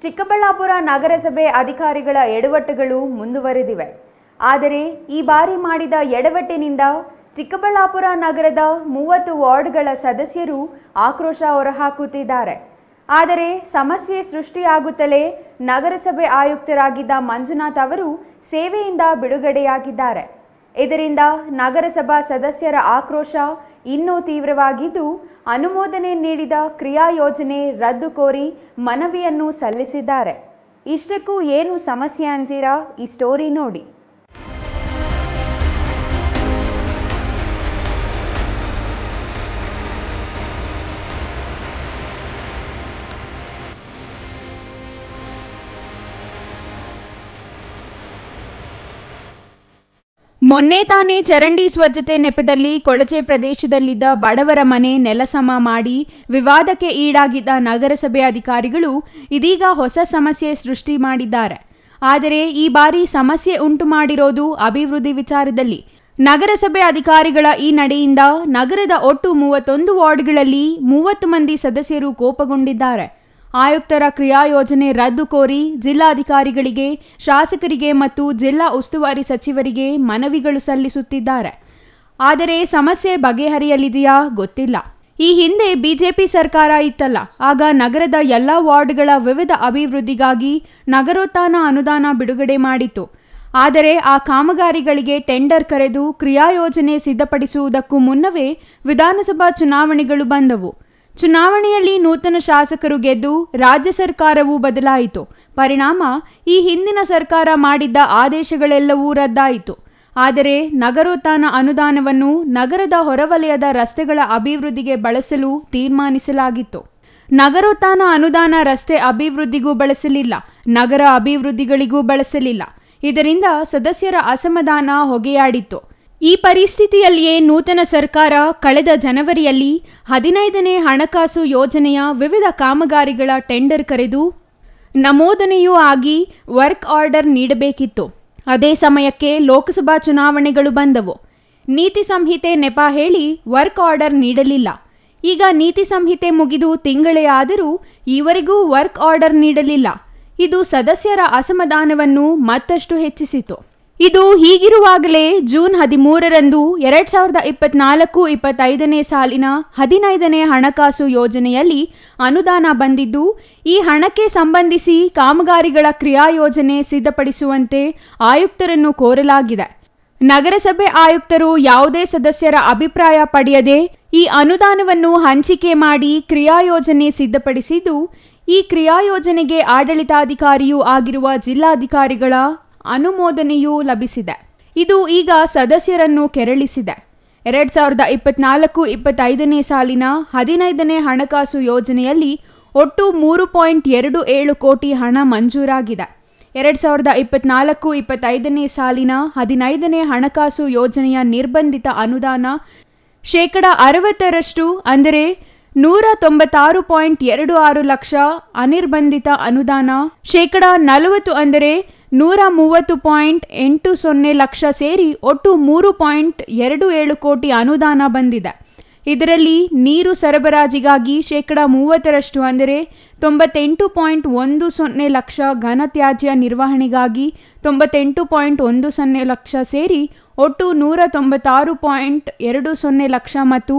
ಚಿಕ್ಕಬಳ್ಳಾಪುರ ನಗರಸಭೆ ಅಧಿಕಾರಿಗಳ ಎಡವಟ್ಟುಗಳು ಮುಂದುವರೆದಿವೆ. ಆದರೆ ಈ ಬಾರಿ ಮಾಡಿದ ಎಡವಟ್ಟಿನಿಂದ ಚಿಕ್ಕಬಳ್ಳಾಪುರ ನಗರದ 30 ವಾರ್ಡ್ಗಳ ಸದಸ್ಯರು ಆಕ್ರೋಶ ಹೊರಹಾಕುತ್ತಿದ್ದಾರೆ. ಆದರೆ ಸಮಸ್ಯೆ ಸೃಷ್ಟಿಯಾಗುತ್ತಲೇ ನಗರಸಭೆ ಆಯುಕ್ತರಾಗಿದ್ದ ಮಂಜುನಾಥ್ ಅವರು ಸೇವೆಯಿಂದ ಬಿಡುಗಡೆಯಾಗಿದ್ದಾರೆ. ಇದರಿಂದ ನಗರಸಭಾ ಸದಸ್ಯರ ಆಕ್ರೋಶ ಇನ್ನೂ ತೀವ್ರವಾಗಿದ್ದು, ಅನುಮೋದನೆ ನೀಡಿದ ಕ್ರಿಯಾ ಯೋಜನೆ ರದ್ದು ಕೋರಿ ಮನವಿಯನ್ನು ಸಲ್ಲಿಸಿದ್ದಾರೆ. ಇಷ್ಟಕ್ಕೂ ಏನು ಸಮಸ್ಯೆ ಅಂತೀರಾ? ಈ ಸ್ಟೋರಿ ನೋಡಿ. ಮೊನ್ನೆ ತಾನೇ ಚರಂಡಿ ಸ್ವಚ್ಛತೆ ನೆಪದಲ್ಲಿ ಕೊಳಚೆ ಪ್ರದೇಶದಲ್ಲಿದ್ದ ಬಡವರ ಮನೆ ನೆಲಸಮ ಮಾಡಿ ವಿವಾದಕ್ಕೆ ಈಡಾಗಿದ್ದ ನಗರಸಭೆ ಅಧಿಕಾರಿಗಳು ಇದೀಗ ಹೊಸ ಸಮಸ್ಯೆ ಸೃಷ್ಟಿ ಮಾಡಿದ್ದಾರೆ. ಆದರೆ ಈ ಬಾರಿ ಸಮಸ್ಯೆ ಉಂಟು ಮಾಡಿರೋದು ಅಭಿವೃದ್ಧಿ ವಿಚಾರದಲ್ಲಿ. ನಗರಸಭೆ ಅಧಿಕಾರಿಗಳ ಈ ನಡೆಯಿಂದ ನಗರದ ಒಟ್ಟು 31 ವಾರ್ಡ್ಗಳಲ್ಲಿ 30 ಮಂದಿ ಸದಸ್ಯರು ಕೋಪಗೊಂಡಿದ್ದಾರೆ. ಆಯುಕ್ತರ ಕ್ರಿಯಾ ಯೋಜನೆ ರದ್ದು ಕೋರಿ ಜಿಲ್ಲಾಧಿಕಾರಿಗಳಿಗೆ, ಶಾಸಕರಿಗೆ ಮತ್ತು ಜಿಲ್ಲಾ ಉಸ್ತುವಾರಿ ಸಚಿವರಿಗೆ ಮನವಿಗಳು ಸಲ್ಲಿಸುತ್ತಿದ್ದಾರೆ. ಆದರೆ ಸಮಸ್ಯೆ ಬಗೆಹರಿಯಲಿದೆಯಾ ಗೊತ್ತಿಲ್ಲ. ಈ ಹಿಂದೆ ಬಿಜೆಪಿ ಸರ್ಕಾರ ಇತ್ತಲ್ಲ, ಆಗ ನಗರದ ಎಲ್ಲ ವಾರ್ಡ್ಗಳ ವಿವಿಧ ಅಭಿವೃದ್ಧಿಗಾಗಿ ನಗರೋತ್ಥಾನ ಅನುದಾನ ಬಿಡುಗಡೆ ಮಾಡಿತ್ತು. ಆದರೆ ಆ ಕಾಮಗಾರಿಗಳಿಗೆ ಟೆಂಡರ್ ಕರೆದು ಕ್ರಿಯಾ ಯೋಜನೆ ಸಿದ್ಧಪಡಿಸುವುದಕ್ಕೂ ಮುನ್ನವೇ ವಿಧಾನಸಭಾ ಚುನಾವಣೆಗಳು ಬಂದವು. ಚುನಾವಣೆಯಲ್ಲಿ ನೂತನ ಶಾಸಕರು ಗೆದ್ದು ರಾಜ್ಯ ಸರ್ಕಾರವೂ ಬದಲಾಯಿತು. ಪರಿಣಾಮ ಈ ಹಿಂದಿನ ಸರ್ಕಾರ ಮಾಡಿದ್ದ ಆದೇಶಗಳೆಲ್ಲವೂ ರದ್ದಾಯಿತು. ಆದರೆ ನಗರೋತ್ಥಾನ ಅನುದಾನವನ್ನು ನಗರದ ಹೊರವಲಯದ ರಸ್ತೆಗಳ ಅಭಿವೃದ್ಧಿಗೆ ಬಳಸಲು ತೀರ್ಮಾನಿಸಲಾಗಿತ್ತು. ನಗರೋತ್ಥಾನ ಅನುದಾನ ರಸ್ತೆ ಅಭಿವೃದ್ಧಿಗೂ ಬಳಸಲಿಲ್ಲ, ನಗರ ಅಭಿವೃದ್ಧಿಗಳಿಗೂ ಬಳಸಲಿಲ್ಲ. ಇದರಿಂದ ಸದಸ್ಯರ ಅಸಮಾಧಾನ ಹೊಗೆಯಾಡಿತ್ತು. ಈ ಪರಿಸ್ಥಿತಿಯಲ್ಲಿಯೇ ನೂತನ ಸರ್ಕಾರ ಕಳೆದ ಜನವರಿಯಲ್ಲಿ 15ನೇ ಹಣಕಾಸು ಯೋಜನೆಯ ವಿವಿಧ ಕಾಮಗಾರಿಗಳ ಟೆಂಡರ್ ಕರೆದು ನಮೂದನೆಯೂ ಆಗಿ ವರ್ಕ್ ಆರ್ಡರ್ ನೀಡಬೇಕಿತ್ತು. ಅದೇ ಸಮಯಕ್ಕೆ ಲೋಕಸಭಾ ಚುನಾವಣೆಗಳು ಬಂದವು. ನೀತಿ ಸಂಹಿತೆ ನೆಪ ಹೇಳಿ ವರ್ಕ್ ಆರ್ಡರ್ ನೀಡಲಿಲ್ಲ. ಈಗ ನೀತಿ ಸಂಹಿತೆ ಮುಗಿದು ತಿಂಗಳೇ ಆದರೂ ಈವರೆಗೂ ವರ್ಕ್ ಆರ್ಡರ್ ನೀಡಲಿಲ್ಲ. ಇದು ಸದಸ್ಯರ ಅಸಮಾಧಾನವನ್ನು ಮತ್ತಷ್ಟು ಹೆಚ್ಚಿಸಿತು. ಇದು ಹೀಗಿರುವಾಗಲೇ ಜೂನ್ 13ರಂದು 2024-25ನೇ ಸಾಲಿನ 15ನೇ ಹಣಕಾಸು ಯೋಜನೆಯಲ್ಲಿ ಅನುದಾನ ಬಂದಿದ್ದು, ಈ ಹಣಕ್ಕೆ ಸಂಬಂಧಿಸಿ ಕಾಮಗಾರಿಗಳ ಕ್ರಿಯಾ ಯೋಜನೆ ಸಿದ್ಧಪಡಿಸುವಂತೆ ಆಯುಕ್ತರನ್ನು ಕೋರಲಾಗಿದೆ. ನಗರಸಭೆ ಆಯುಕ್ತರು ಯಾವುದೇ ಸದಸ್ಯರ ಅಭಿಪ್ರಾಯ ಪಡೆಯದೆ ಈ ಅನುದಾನವನ್ನು ಹಂಚಿಕೆ ಮಾಡಿ ಕ್ರಿಯಾ ಯೋಜನೆ ಸಿದ್ಧಪಡಿಸಿದ್ದು, ಈ ಕ್ರಿಯಾ ಯೋಜನೆಗೆ ಆಡಳಿತಾಧಿಕಾರಿಯೂ ಆಗಿರುವ ಜಿಲ್ಲಾಧಿಕಾರಿಗಳ ಅನುಮೋದನೆಯೂ ಲಭಿಸಿದೆ. ಇದು ಈಗ ಸದಸ್ಯರನ್ನು ಕೆರಳಿಸಿದೆ. 2024-25ನೇ ಸಾಲಿನ 15ನೇ ಹಣಕಾಸು ಯೋಜನೆಯಲ್ಲಿ ಒಟ್ಟು 3.27 ಕೋಟಿ ಹಣ ಮಂಜೂರಾಗಿದೆ. 2024-25ನೇ ಸಾಲಿನ 15ನೇ ಹಣಕಾಸು ಯೋಜನೆಯ ನಿರ್ಬಂಧಿತ ಅನುದಾನ 60% ಅಂದರೆ 196.26 ಲಕ್ಷ, ಅನಿರ್ಬಂಧಿತ ಅನುದಾನ 40% ಅಂದರೆ 130.80 ಲಕ್ಷ ಸೇರಿ ಒಟ್ಟು 3.27 ಕೋಟಿ ಅನುದಾನ ಬಂದಿದೆ. ಇದರಲ್ಲಿ ನೀರು ಸರಬರಾಜಿಗಾಗಿ 30% ಅಂದರೆ 98.10 ಲಕ್ಷ, ಘನತ್ಯಾಜ್ಯ ನಿರ್ವಹಣೆಗಾಗಿ 98.10 ಲಕ್ಷ ಸೇರಿ ಒಟ್ಟು 196.20 ಲಕ್ಷ ಮತ್ತು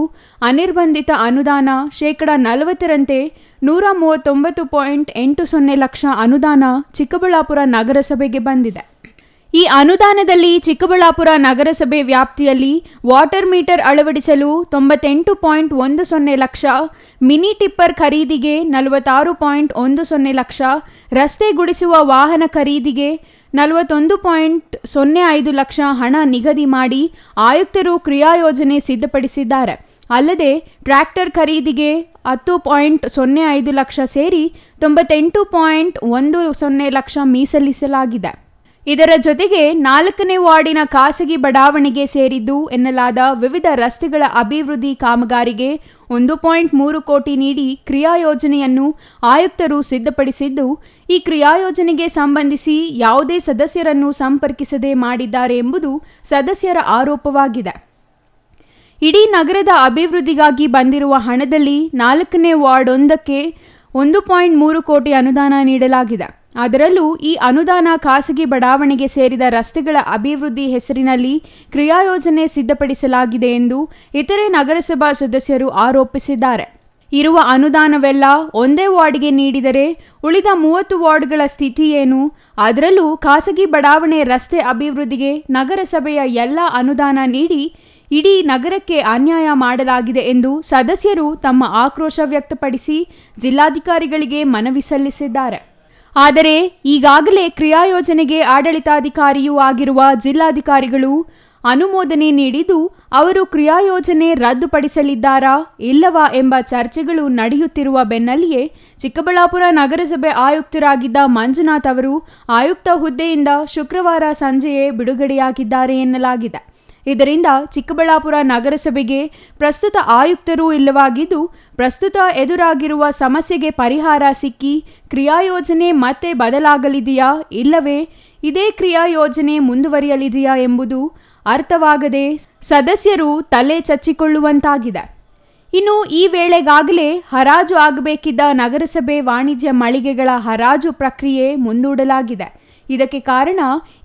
ಅನಿರ್ಬಂಧಿತ ಅನುದಾನ 40%ರಂತೆ 139.80 ಲಕ್ಷ ಅನುದಾನ ಚಿಕ್ಕಬಳ್ಳಾಪುರ ನಗರಸಭೆಗೆ ಬಂದಿದೆ. ಈ ಅನುದಾನದಲ್ಲಿ ಚಿಕ್ಕಬಳ್ಳಾಪುರ ನಗರಸಭೆ ವ್ಯಾಪ್ತಿಯಲ್ಲಿ ವಾಟರ್ ಮೀಟರ್ ಅಳವಡಿಸಲು 98.10 ಲಕ್ಷ, ಮಿನಿ ಟಿಪ್ಪರ್ ಖರೀದಿಗೆ 46.10 ಲಕ್ಷ, ರಸ್ತೆ ಗುಡಿಸುವ ವಾಹನ ಖರೀದಿಗೆ 41.05 ಲಕ್ಷ ಹಣ ನಿಗದಿ ಮಾಡಿ ಆಯುಕ್ತರು ಕ್ರಿಯಾ ಯೋಜನೆ ಸಿದ್ಧಪಡಿಸಿದ್ದಾರೆ. ಅಲ್ಲದೆ ಟ್ರ್ಯಾಕ್ಟರ್ ಖರೀದಿಗೆ 10.05 ಲಕ್ಷ ಸೇರಿ 98.10 ಲಕ್ಷ ಮೀಸಲಿಸಲಾಗಿದೆ. ಇದರ ಜೊತೆಗೆ 4ನೇ ವಾರ್ಡಿನ ಖಾಸಗಿ ಬಡಾವಣೆಗೆ ಸೇರಿದ್ದು ಎನ್ನಲಾದ ವಿವಿಧ ರಸ್ತೆಗಳ ಅಭಿವೃದ್ಧಿ ಕಾಮಗಾರಿಗೆ 1.3 ಕೋಟಿ ನೀಡಿ ಕ್ರಿಯಾ ಯೋಜನೆಯನ್ನು ಆಯುಕ್ತರು ಸಿದ್ಧಪಡಿಸಿದ್ದು, ಈ ಕ್ರಿಯಾ ಯೋಜನೆಗೆ ಸಂಬಂಧಿಸಿ ಯಾವುದೇ ಸದಸ್ಯರನ್ನು ಸಂಪರ್ಕಿಸದೆ ಮಾಡಿದ್ದಾರೆ ಎಂಬುದು ಸದಸ್ಯರ ಆರೋಪವಾಗಿದೆ. ಇಡೀ ನಗರದ ಅಭಿವೃದ್ಧಿಗಾಗಿ ಬಂದಿರುವ ಹಣದಲ್ಲಿ 4ನೇ ವಾರ್ಡ್ ಒಂದಕ್ಕೆ 1.3 ಕೋಟಿ ಅನುದಾನ ನೀಡಲಾಗಿದೆ. ಅದರಲ್ಲೂ ಈ ಅನುದಾನ ಖಾಸಗಿ ಬಡಾವಣೆಗೆ ಸೇರಿದ ರಸ್ತೆಗಳ ಅಭಿವೃದ್ಧಿ ಹೆಸರಿನಲ್ಲಿ ಕ್ರಿಯಾಯೋಜನೆ ಸಿದ್ಧಪಡಿಸಲಾಗಿದೆ ಎಂದು ಇತರೆ ನಗರಸಭಾ ಸದಸ್ಯರು ಆರೋಪಿಸಿದ್ದಾರೆ. ಇರುವ ಅನುದಾನವೆಲ್ಲ ಒಂದೇ ವಾರ್ಡ್ಗೆ ನೀಡಿದರೆ ಉಳಿದ 30 ವಾರ್ಡ್ಗಳ ಸ್ಥಿತಿ ಏನು? ಅದರಲ್ಲೂ ಖಾಸಗಿ ಬಡಾವಣೆ ರಸ್ತೆ ಅಭಿವೃದ್ಧಿಗೆ ನಗರಸಭೆಯ ಎಲ್ಲ ಅನುದಾನ ನೀಡಿ ಇಡೀ ನಗರಕ್ಕೆ ಅನ್ಯಾಯ ಮಾಡಲಾಗಿದೆ ಎಂದು ಸದಸ್ಯರು ತಮ್ಮ ಆಕ್ರೋಶ ವ್ಯಕ್ತಪಡಿಸಿ ಜಿಲ್ಲಾಧಿಕಾರಿಗಳಿಗೆ ಮನವಿ ಸಲ್ಲಿಸಿದ್ದಾರೆ. ಆದರೆ ಈಗಾಗಲೇ ಕ್ರಿಯಾಯೋಜನೆಗೆ ಆಡಳಿತಾಧಿಕಾರಿಯೂ ಆಗಿರುವ ಜಿಲ್ಲಾಧಿಕಾರಿಗಳು ಅನುಮೋದನೆ ನೀಡಿದ್ದು ಅವರು ಕ್ರಿಯಾಯೋಜನೆ ರದ್ದುಪಡಿಸಲಿದ್ದಾರಾ ಇಲ್ಲವಾ ಎಂಬ ಚರ್ಚೆಗಳು ನಡೆಯುತ್ತಿರುವ ಬೆನ್ನಲ್ಲಿಯೇ ಚಿಕ್ಕಬಳ್ಳಾಪುರ ನಗರಸಭೆ ಆಯುಕ್ತರಾಗಿದ್ದ ಮಂಜುನಾಥ್ ಅವರು ಆಯುಕ್ತ ಹುದ್ದೆಯಿಂದ ಶುಕ್ರವಾರ ಸಂಜೆಯೇ ಬಿಡುಗಡೆಯಾಗಿದ್ದಾರೆ ಎನ್ನಲಾಗಿದೆ. ಇದರಿಂದ ಚಿಕ್ಕಬಳ್ಳಾಪುರ ನಗರಸಭೆಗೆ ಪ್ರಸ್ತುತ ಆಯುಕ್ತರೂ ಇಲ್ಲವಾಗಿದ್ದು ಪ್ರಸ್ತುತ ಎದುರಾಗಿರುವ ಸಮಸ್ಯೆಗೆ ಪರಿಹಾರ ಸಿಕ್ಕಿ ಕ್ರಿಯಾಯೋಜನೆ ಮತ್ತೆ ಬದಲಾಗಲಿದೆಯಾ ಇಲ್ಲವೇ ಇದೇ ಕ್ರಿಯಾಯೋಜನೆ ಮುಂದುವರಿಯಲಿದೆಯಾ ಎಂಬುದು ಅರ್ಥವಾಗದೆ ಸದಸ್ಯರು ತಲೆ ಚಚ್ಚಿಕೊಳ್ಳುವಂತಾಗಿದೆ. ಇನ್ನು ಈ ವೇಳೆಗಾಗಲೇ ಹರಾಜು ಆಗಬೇಕಿದ್ದ ನಗರಸಭೆ ವಾಣಿಜ್ಯ ಮಳಿಗೆಗಳ ಹರಾಜು ಪ್ರಕ್ರಿಯೆ ಮುಂದೂಡಲಾಗಿದೆ. ಇದಕ್ಕೆ ಕಾರಣ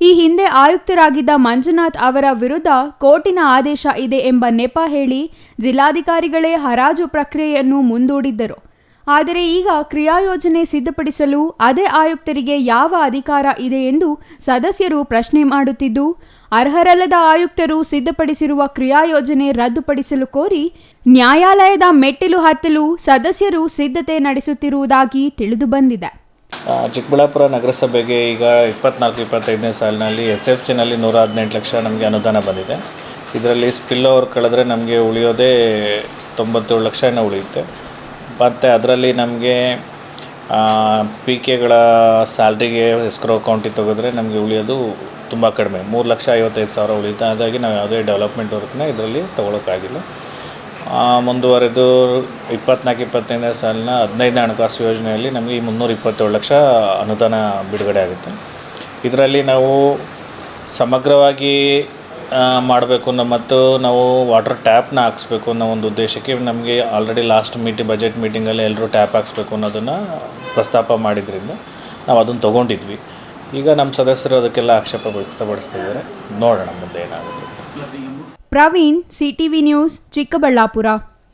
ಈ ಹಿಂದೆ ಆಯುಕ್ತರಾಗಿದ್ದ ಮಂಜುನಾಥ್ ಅವರ ವಿರುದ್ಧ ಕೋರ್ಟಿನ ಆದೇಶ ಇದೆ ಎಂಬ ನೆಪ ಹೇಳಿ ಜಿಲ್ಲಾಧಿಕಾರಿಗಳೇ ಹರಾಜು ಪ್ರಕ್ರಿಯೆಯನ್ನು ಮುಂದೂಡಿದ್ದರು. ಆದರೆ ಈಗ ಕ್ರಿಯಾಯೋಜನೆ ಸಿದ್ಧಪಡಿಸಲು ಅದೇ ಆಯುಕ್ತರಿಗೆ ಯಾವ ಅಧಿಕಾರ ಇದೆ ಎಂದು ಸದಸ್ಯರು ಪ್ರಶ್ನೆ ಮಾಡುತ್ತಿದ್ದು, ಅರ್ಹರಲ್ಲದ ಆಯುಕ್ತರು ಸಿದ್ಧಪಡಿಸಿರುವ ಕ್ರಿಯಾಯೋಜನೆ ರದ್ದುಪಡಿಸಲು ಕೋರಿ ನ್ಯಾಯಾಲಯದ ಮೆಟ್ಟಿಲು ಹತ್ತಲು ಸದಸ್ಯರು ಸಿದ್ಧತೆ ನಡೆಸುತ್ತಿರುವುದಾಗಿ ತಿಳಿದುಬಂದಿದೆ. ಚಿಕ್ಕಬಳ್ಳಾಪುರ ನಗರಸಭೆಗೆ ಈಗ 24-25ನೇ ಸಾಲಿನಲ್ಲಿ SFCನಲ್ಲಿ 118 ಲಕ್ಷ ನಮಗೆ ಅನುದಾನ ಬಂದಿದೆ. ಇದರಲ್ಲಿ ಸ್ಪಿಲ್ ಓವರ್ ಕಳೆದ್ರೆ ನಮಗೆ ಉಳಿಯೋದೇ 97 ಲಕ್ಷ ಉಳಿಯುತ್ತೆ. ಮತ್ತು ಅದರಲ್ಲಿ ನಮಗೆ PKಗಳ ಸ್ಯಾಲ್ರಿಗೆ ಎಸ್ಕ್ರೋ ಅಕೌಂಟಿಗೆ ತೆಗೆದ್ರೆ ನಮಗೆ ಉಳಿಯೋದು ತುಂಬ ಕಡಿಮೆ, 3,55,000 ಉಳಿಯುತ್ತೆ. ಹಾಗಾಗಿ ನಾವು ಯಾವುದೇ ಡೆವಲಪ್ಮೆಂಟ್ ವರ್ಕ್ನ ಇದರಲ್ಲಿ ತೊಗೊಳಕ್ಕಾಗಿಲ್ಲ. ಮುಂದುವರೆದು 24-25ನೇ ಸಾಲಿನ 15ನೇ ಹಣಕಾಸು ಯೋಜನೆಯಲ್ಲಿ ನಮಗೆ 327 ಲಕ್ಷ ಅನುದಾನ ಬಿಡುಗಡೆ ಆಗುತ್ತೆ. ಇದರಲ್ಲಿ ನಾವು ಸಮಗ್ರವಾಗಿ ಮಾಡಬೇಕು ಮತ್ತು ನಾವು ವಾಟರ್ ಟ್ಯಾಪ್ನ ಹಾಕ್ಸ್ಬೇಕು ಅನ್ನೋ ಒಂದು ಉದ್ದೇಶಕ್ಕೆ ನಮಗೆ ಆಲ್ರೆಡಿ ಲಾಸ್ಟ್ ಬಜೆಟ್ ಮೀಟಿಂಗಲ್ಲಿ ಎಲ್ಲರೂ ಟ್ಯಾಪ್ ಹಾಕ್ಸ್ಬೇಕು ಅನ್ನೋದನ್ನು ಪ್ರಸ್ತಾಪ ಮಾಡಿದ್ರಿಂದ ನಾವು ಅದನ್ನು ತೊಗೊಂಡಿದ್ವಿ. ಈಗ ನಮ್ಮ ಸದಸ್ಯರು ಅದಕ್ಕೆಲ್ಲ ಆಕ್ಷೇಪ ವ್ಯಕ್ತಪಡಿಸ್ತಿದ್ದಾರೆ. ನೋಡೋಣ ಮುಂದೆ ಏನಾಗುತ್ತೆ. Praveen, CTV news, Chikkaballapur.